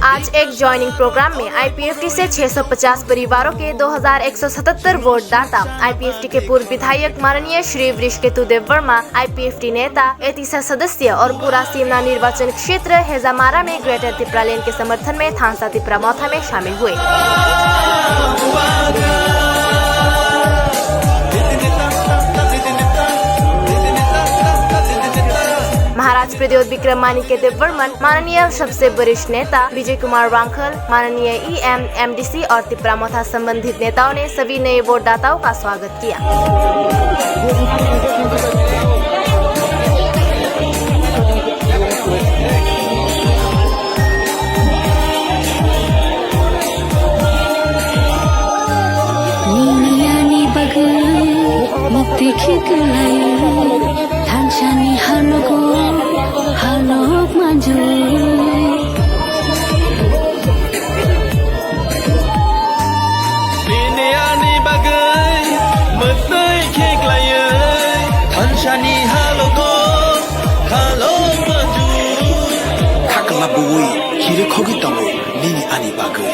आज एक joining programme में आईपीएफटी से 650 परिवारों के 2177 वोट दाता आईपीएफटी के पूर्व विधायक माननीय श्री वृषकेतु देव वर्मा, आईपीएफटी नेता, एतिसा सदस्य और पूरा सिमना निर्वाचन क्षेत्र हेजामारा में ग्रेटर तिप्रालेन के समर्थन में थांसा तिप्रा मौथा में शामिल हुए। महाराज प्रद्योत विक्रम मानिके देव वर्मन, माननीय सबसे वरिष्ठ नेता विजय कुमार वांखल, माननीय ईएम, एमडीसी और तिप्रा मौथा संबंधित नेताओं ने सभी नए वोटदाताओं का स्वागत किया। Tanshani halok maju Liniani bagai Metai kek layai Tanshani halok maju Kakla bui Kira kogi tamu Liniani bagai